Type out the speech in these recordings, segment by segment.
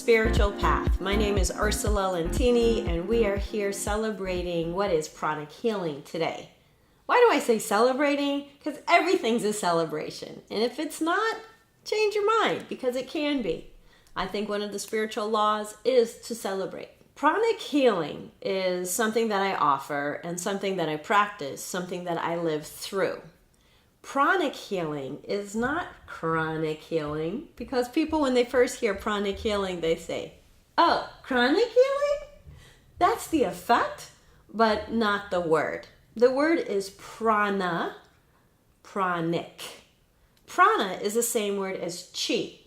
spiritual path. My name is Ursula Lentine, and we are here celebrating what is pranic healing today. Why do I say celebrating? Because everything's a celebration. And if it's not, change your mind, because it can be. I think one of the spiritual laws is to celebrate. Pranic healing is something that I offer and something that I practice, something that I live through. Pranic healing is not chronic healing, because people, when they first hear pranic healing, they say, oh, chronic healing? That's the effect, but not the word. The word is prana, pranic. Prana is the same word as chi.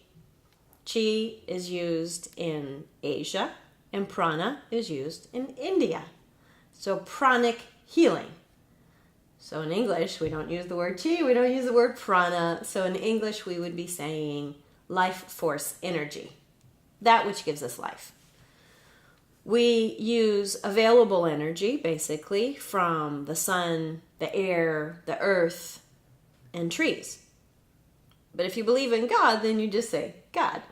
Chi is used in Asia, and prana is used in India. So pranic healing. So in English, we don't use the word chi, we don't use the word prana. So in English, we would be saying life force energy, that which gives us life. We use available energy, basically, from the sun, the air, the earth, and trees. But if you believe in God, then you just say God.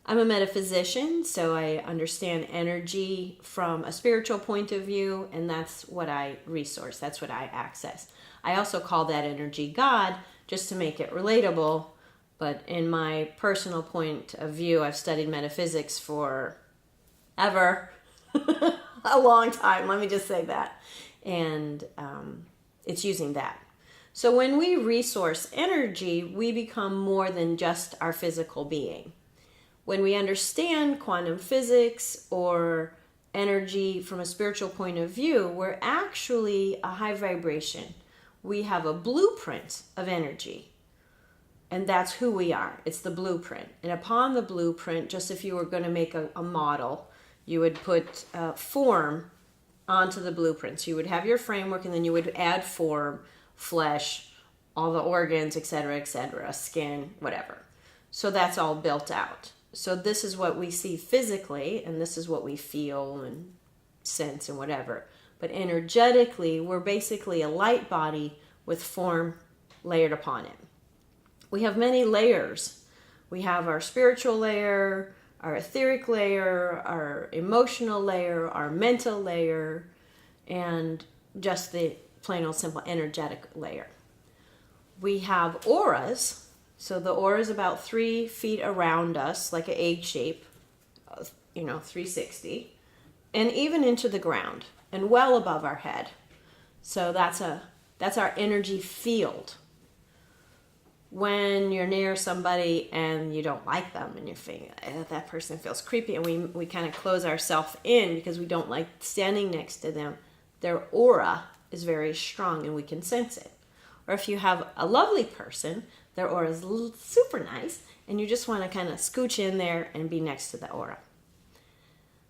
I'm a metaphysician, so I understand energy from a spiritual point of view, and that's what I resource, that's what I access. I also call that energy God, just to make it relatable, but in my personal point of view, I've studied metaphysics for ever, a long time, let me just say that, and it's using that. So when we resource energy, we become more than just our physical being. When we understand quantum physics or energy from a spiritual point of view, we're actually a high vibration. We have a blueprint of energy, and that's who we are. It's the blueprint. And upon the blueprint, just if you were going to make a model, you would put form onto the blueprint. So you would have your framework, and then you would add form, flesh, all the organs, etc., skin, whatever. So that's all built out. So this is what we see physically, and this is what we feel and sense and whatever. But energetically, we're basically a light body with form layered upon it. We have many layers. We have our spiritual layer, our etheric layer, our emotional layer, our mental layer, and just the plain old simple energetic layer. We have auras. So the aura is about 3 feet around us, like an egg shape, 360, and even into the ground and well above our head. So that's our energy field. When you're near somebody and you don't like them and you're thinking, that person feels creepy, and we kind of close ourselves in because we don't like standing next to them, their aura is very strong and we can sense it. Or if you have a lovely person, their aura is super nice, and you just want to kind of scooch in there and be next to the aura.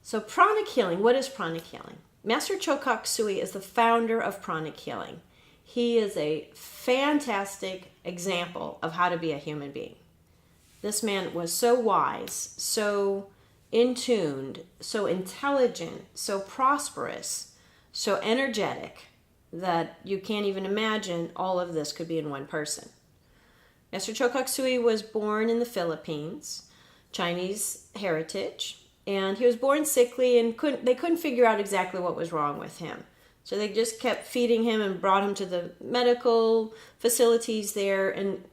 So pranic healing, what is pranic healing? Master Choka Sui is the founder of pranic healing. He is a fantastic example of how to be a human being. This man was so wise, so in-tuned, so intelligent, so prosperous, so energetic, that you can't even imagine all of this could be in one person. Master Choka Sui was born in the Philippines, Chinese heritage, and he was born sickly, and they couldn't figure out exactly what was wrong with him. So they just kept feeding him and brought him to the medical facilities there, and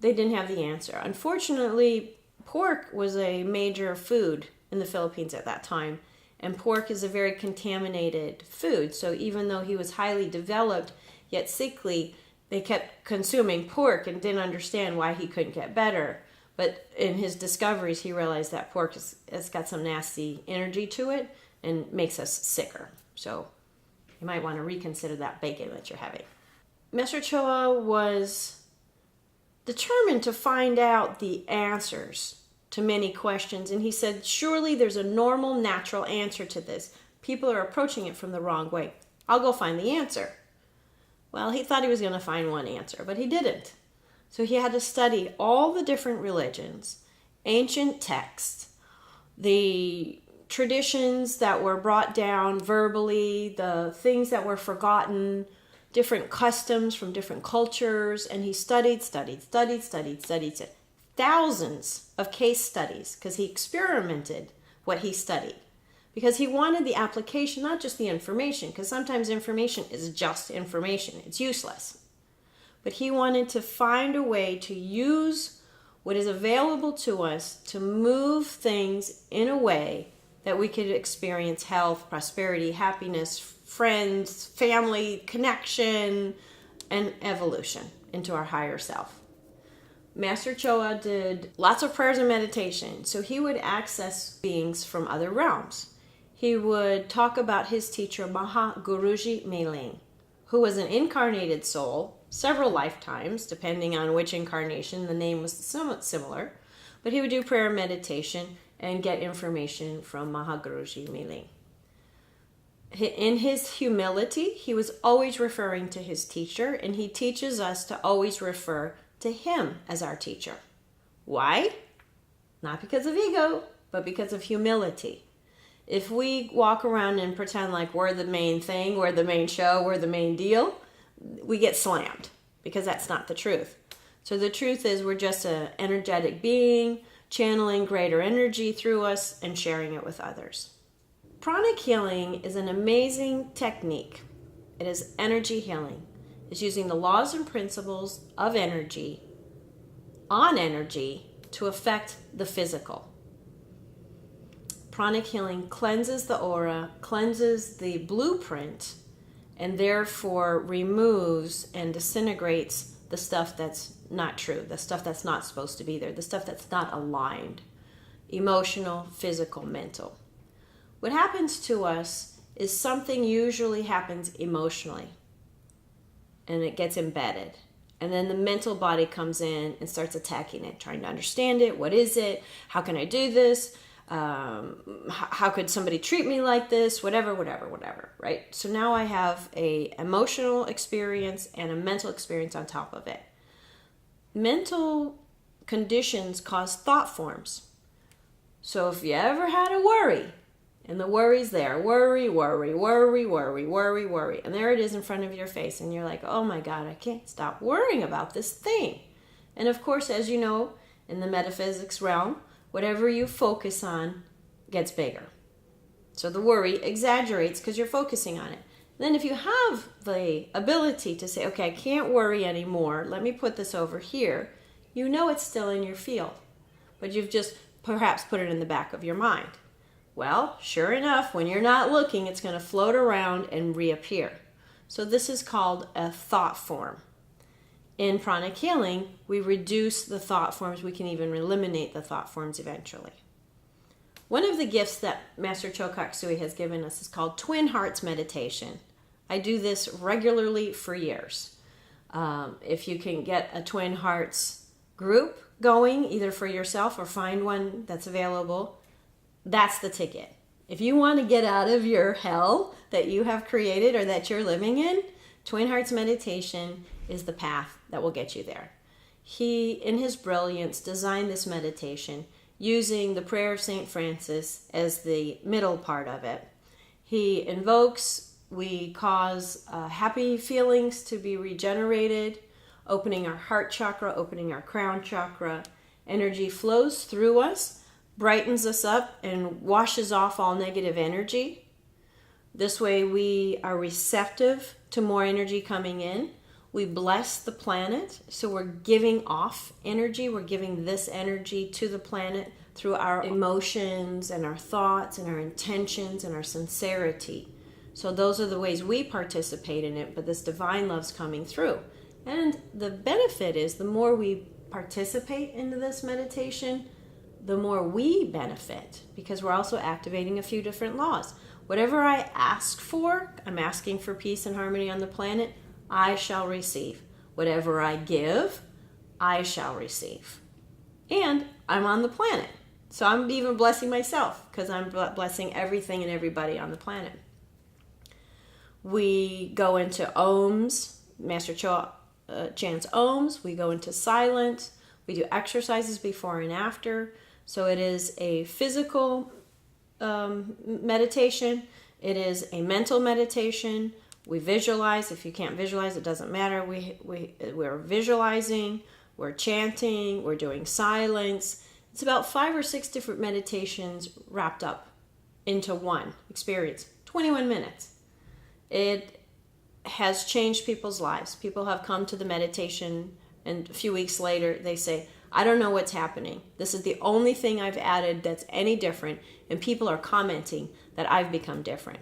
they didn't have the answer. Unfortunately, pork was a major food in the Philippines at that time, and pork is a very contaminated food. So even though he was highly developed, yet sickly, they kept consuming pork and didn't understand why he couldn't get better. But in his discoveries, he realized that pork has got some nasty energy to it and makes us sicker. So you might want to reconsider that bacon that you're having. Master Choa was determined to find out the answers to many questions. And he said, surely there's a normal, natural answer to this. People are approaching it from the wrong way. I'll go find the answer. Well, he thought he was going to find one answer, but he didn't. So he had to study all the different religions, ancient texts, the traditions that were brought down verbally, the things that were forgotten, different customs from different cultures, and he studied, thousands of case studies because he experimented what he studied. Because he wanted the application, not just the information, because sometimes information is just information. It's useless. But he wanted to find a way to use what is available to us to move things in a way that we could experience health, prosperity, happiness, friends, family, connection, and evolution into our higher self. Master Choa did lots of prayers and meditation, so he would access beings from other realms. He would talk about his teacher, Maha Guruji Meling, who was an incarnated soul, several lifetimes, depending on which incarnation. The name was somewhat similar, but he would do prayer and meditation and get information from Maha Guruji Meling. In his humility, he was always referring to his teacher, and he teaches us to always refer to him as our teacher. Why? Not because of ego, but because of humility. If we walk around and pretend like we're the main thing, we're the main show, we're the main deal, we get slammed because that's not the truth. So the truth is we're just an energetic being, channeling greater energy through us and sharing it with others. Pranic healing is an amazing technique. It is energy healing. It's using the laws and principles of energy on energy to affect the physical. Pranic healing cleanses the aura, cleanses the blueprint, and therefore removes and disintegrates the stuff that's not true, the stuff that's not supposed to be there, the stuff that's not aligned, emotional, physical, mental. What happens to us is something usually happens emotionally, and it gets embedded. And then the mental body comes in and starts attacking it, trying to understand it. What is it? How can I do this? How could somebody treat me like this? Whatever, right? So now I have a emotional experience and a mental experience on top of it. Mental conditions cause thought forms. So if you ever had a worry, and the worry's there, worry, and there it is in front of your face, and you're like, oh my God, I can't stop worrying about this thing. And of course, as you know, in the metaphysics realm, whatever you focus on gets bigger. So the worry exaggerates because you're focusing on it. Then if you have the ability to say, okay, I can't worry anymore, let me put this over here, you know it's still in your field, but you've just perhaps put it in the back of your mind. Well, sure enough, when you're not looking, it's going to float around and reappear. So this is called a thought form. In pranic healing, we reduce the thought forms. We can even eliminate the thought forms eventually. One of the gifts that Master Choka Sui has given us is called Twin Hearts Meditation. I do this regularly for years. If you can get a Twin Hearts group going, either for yourself or find one that's available, that's the ticket. If you want to get out of your hell that you have created or that you're living in, Twin Hearts Meditation is the path that will get you there. He, in his brilliance, designed this meditation using the prayer of St. Francis as the middle part of it. He invokes, we cause happy feelings to be regenerated, opening our heart chakra, opening our crown chakra. Energy flows through us, brightens us up, and washes off all negative energy. This way we are receptive to more energy coming in. We bless the planet, so we're giving off energy. We're giving this energy to the planet through our emotions and our thoughts and our intentions and our sincerity. So those are the ways we participate in it, but this divine love's coming through. And the benefit is the more we participate into this meditation, the more we benefit, because we're also activating a few different laws. Whatever I ask for, I'm asking for peace and harmony on the planet, I shall receive. Whatever I give, I shall receive. And I'm on the planet. So I'm even blessing myself because I'm blessing everything and everybody on the planet. We go into ohms. Master Choa chants ohms. We go into silence. We do exercises before and after. So it is a physical meditation. It is a mental meditation. We visualize. If you can't visualize, it doesn't matter. We're visualizing. we're chanting, we're doing silence. It's about 5 or 6 different meditations wrapped up into one experience, 21 minutes. It has changed people's lives. People have come to the meditation, and a few weeks later they say, I don't know what's happening. This is the only thing I've added that's any different, and people are commenting that I've become different.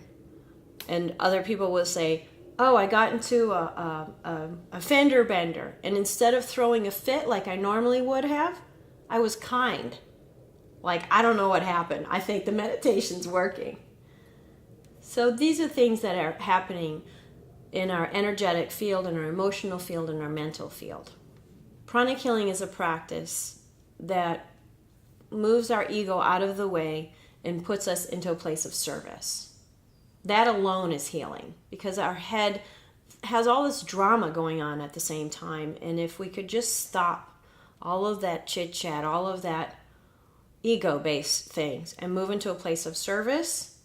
And other people will say, oh, I got into a fender bender, and instead of throwing a fit like I normally would have, I was kind. Like, I don't know what happened. I think the meditation's working. So these are things that are happening in our energetic field, in our emotional field, in our mental field. Pranic healing is a practice that moves our ego out of the way and puts us into a place of service. That alone is healing, because our head has all this drama going on at the same time. And if we could just stop all of that chit-chat, all of that ego-based things, and move into a place of service,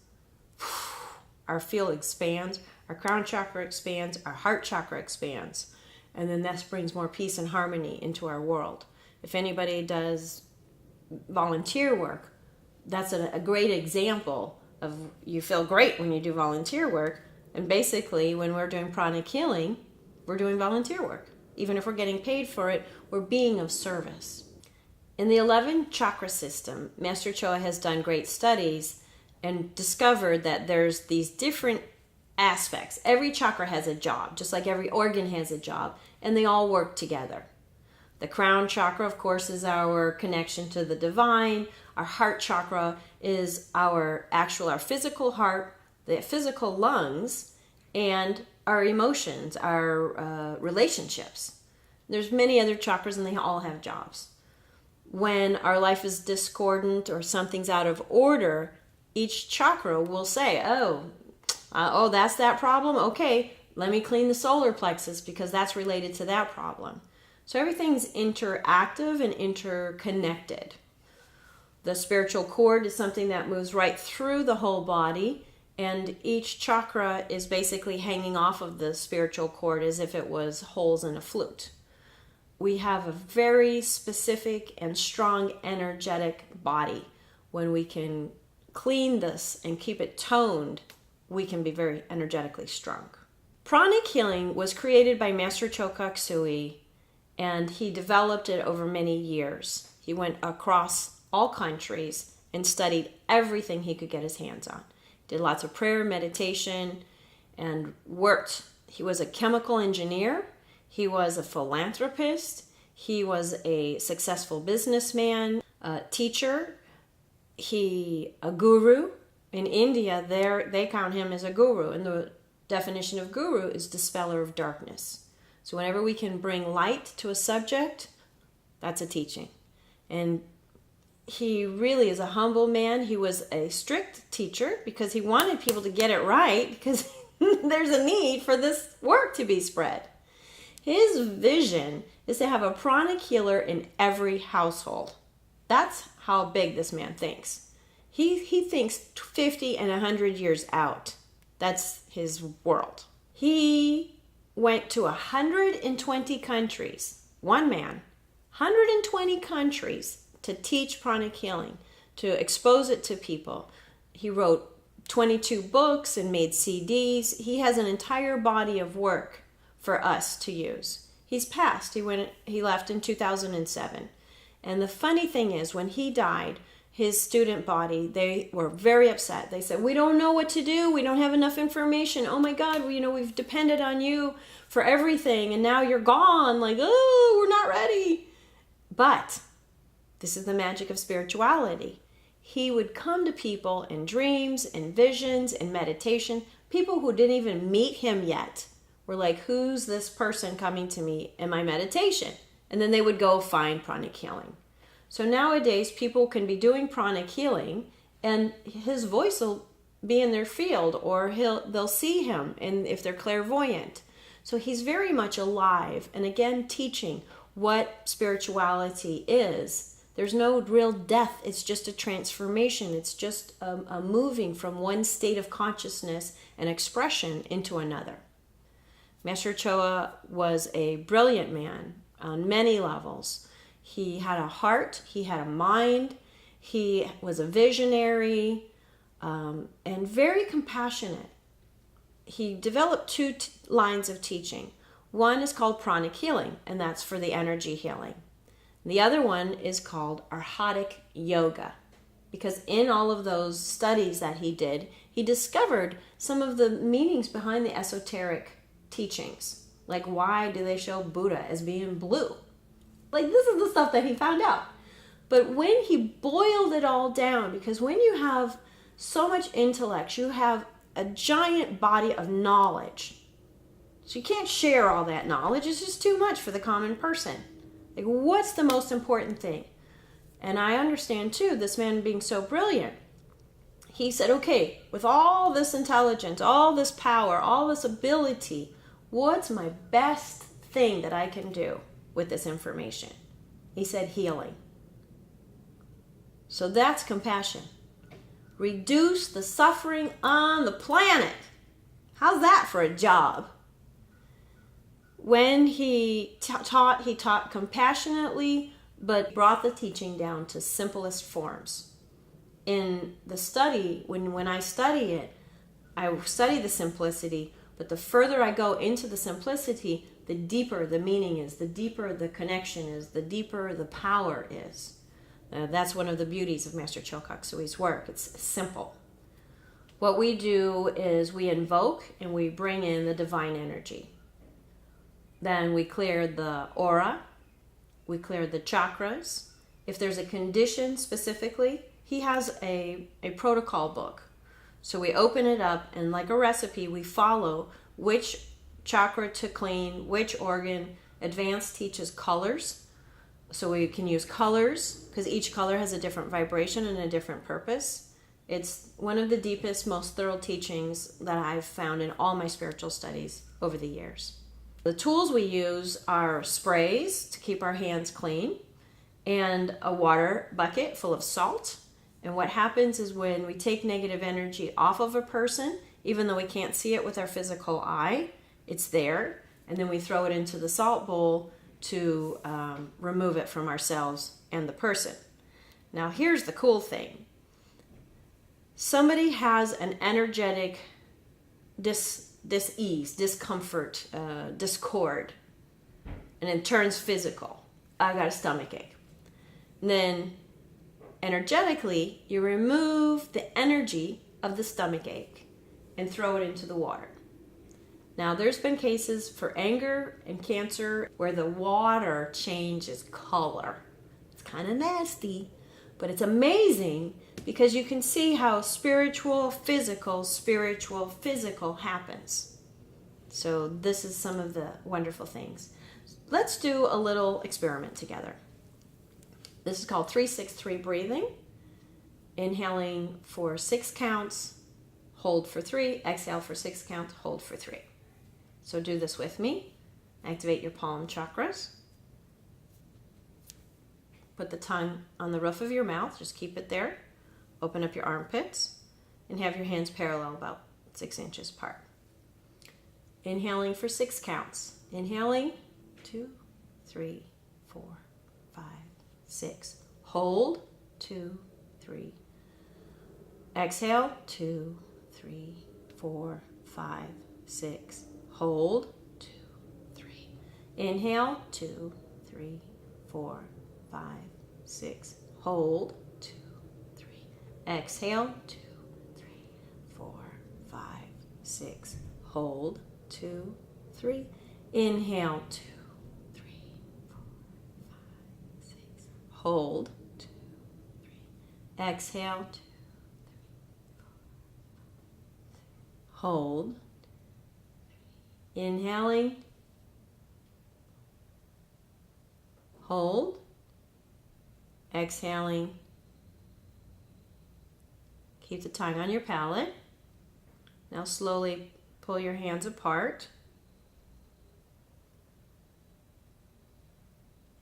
our field expands, our crown chakra expands, our heart chakra expands. And then that brings more peace and harmony into our world. If anybody does volunteer work, that's a great example of, you feel great when you do volunteer work. And basically, when we're doing pranic healing, we're doing volunteer work. Even if we're getting paid for it, we're being of service. In the 11 chakra system, Master Choa has done great studies and discovered that there's these different aspects. Every chakra has a job, just like every organ has a job, and they all work together. The crown chakra, of course, is our connection to the divine. Our heart chakra is our physical heart, the physical lungs, and our emotions, our relationships. There's many other chakras, and they all have jobs. When our life is discordant or something's out of order, each chakra will say, oh, that's that problem? Okay, let me clean the solar plexus because that's related to that problem. So everything's interactive and interconnected. The spiritual cord is something that moves right through the whole body, and each chakra is basically hanging off of the spiritual cord as if it was holes in a flute. We have a very specific and strong energetic body. When we can clean this and keep it toned, we can be very energetically strong. Pranic healing was created by Master Choa Kok Sui, and he developed it over many years. He went across all countries and studied everything he could get his hands on. Did lots of prayer, meditation, and worked. He was a chemical engineer. He was a philanthropist. He was a successful businessman, a teacher. A guru. In India, they count him as a guru, and the definition of guru is dispeller of darkness. So whenever we can bring light to a subject, that's a teaching. And he really is a humble man. He was a strict teacher because he wanted people to get it right, because there's a need for this work to be spread. His vision is to have a pranic healer in every household. That's how big this man thinks. He thinks 50 and 100 years out. That's his world. He went to 120 countries, one man, 120 countries to teach pranic healing, to expose it to people. He wrote 22 books and made CDs. He has an entire body of work for us to use. He's passed. He left in 2007. And the funny thing is, when he died, his student body, they were very upset. They said, we don't know what to do. We don't have enough information. Oh my God, we've depended on you for everything, and now you're gone. Like, oh, we're not ready. But this is the magic of spirituality. He would come to people in dreams, in visions, in meditation. People who didn't even meet him yet were like, who's this person coming to me in my meditation? And then they would go find pranic healing. So nowadays, people can be doing pranic healing, and his voice will be in their field, or they'll see him, and if they're clairvoyant. So he's very much alive, and again, teaching what spirituality is. There's no real death. It's just a transformation. It's just a moving from one state of consciousness and expression into another. Master Choa was a brilliant man, on many levels. He had a heart, he had a mind, he was a visionary, and very compassionate. He developed two lines of teaching. One is called Pranic Healing, and that's for the energy healing. The other one is called Arhatic Yoga, because in all of those studies that he did, he discovered some of the meanings behind the esoteric teachings. Like, why do they show Buddha as being blue? Like, this is the stuff that he found out. But when he boiled it all down, because when you have so much intellect, you have a giant body of knowledge. So you can't share all that knowledge. It's just too much for the common person. Like, what's the most important thing? And I understand, too, this man being so brilliant. He said, okay, with all this intelligence, all this power, all this ability, what's my best thing that I can do with this information? He said healing. So that's compassion. Reduce the suffering on the planet. How's that for a job? When he taught compassionately, but brought the teaching down to simplest forms. In the study, when I study it, I study the simplicity, but the further I go into the simplicity, the deeper the meaning is, the deeper the connection is, the deeper the power is. That's one of the beauties of Master Chokkaksui's work. It's simple. What we do is we invoke and we bring in the divine energy. Then we clear the aura, we clear the chakras. If there's a condition specifically, he has a protocol book. So we open it up, and like a recipe, we follow which chakra to clean, which organ. Advanced teaches colors. So we can use colors, because each color has a different vibration and a different purpose. It's one of the deepest, most thorough teachings that I've found in all my spiritual studies over the years. The tools we use are sprays to keep our hands clean and a water bucket full of salt. And what happens is when we take negative energy off of a person, even though we can't see it with our physical eye, it's there. And then we throw it into the salt bowl to remove it from ourselves and the person. Now here's the cool thing. Somebody has an energetic dis-ease, discomfort, discord, and it turns physical. I got a stomach ache. And then energetically, you remove the energy of the stomach ache and throw it into the water. Now, there's been cases for anger and cancer where the water changes color. It's kind of nasty, but it's amazing because you can see how spiritual, physical happens. So this is some of the wonderful things. Let's do a little experiment together. This is called 3-6-3 breathing. Inhaling for 6 counts, hold for 3, exhale for 6 counts, hold for 3. So do this with me. Activate your palm chakras. Put the tongue on the roof of your mouth. Just keep it there. Open up your armpits and have your hands parallel about 6 inches apart. Inhaling for 6 counts. Inhaling, 2, 3, 4, 5, 6. Hold, 2, 3. Exhale, 2, 3, 4, 5, 6. Hold, 2, 3. Inhale, 2, 3, 4, 5, 6. Hold, 2, 3. Exhale, 2, 3, 4, 5, 6. Hold, 2, 3. Inhale, 2, 3, 4, 5, 6. Hold, 2, 3. Exhale, 2, 3, 4, 5, 6. Hold. Inhaling, hold, exhaling. Keep the tongue on your palate. Now slowly pull your hands apart.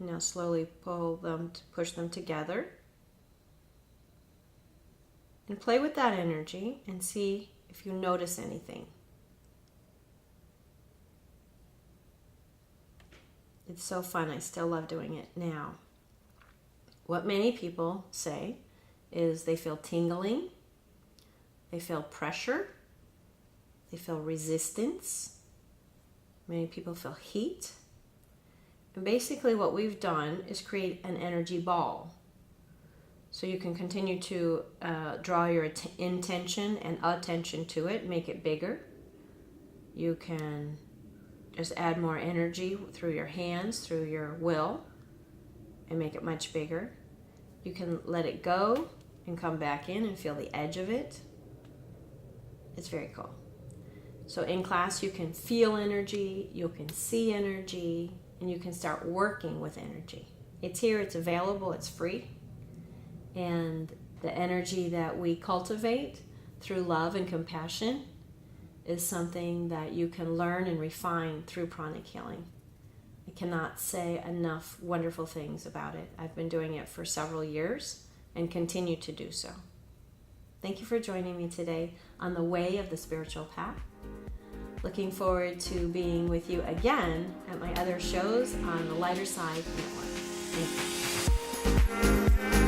Now slowly push them together. And play with that energy and see if you notice anything. It's so fun. I still love doing it now. What many people say is they feel tingling, they feel pressure, they feel resistance. Many people feel heat. And basically what we've done is create an energy ball. So you can continue to draw your intention and attention to it, make it bigger. You can just add more energy through your hands, through your will, and make it much bigger. You can let it go and come back in and feel the edge of it. It's very cool. So in class you can feel energy, you can see energy, and you can start working with energy. It's here, it's available, it's free. And the energy that we cultivate through love and compassion is something that you can learn and refine through pranic healing. I cannot say enough wonderful things about it. I've been doing it for several years and continue to do so. Thank you for joining me today on the way of the spiritual path. Looking forward to being with you again at my other shows on the Lighter Side Network. Thank you.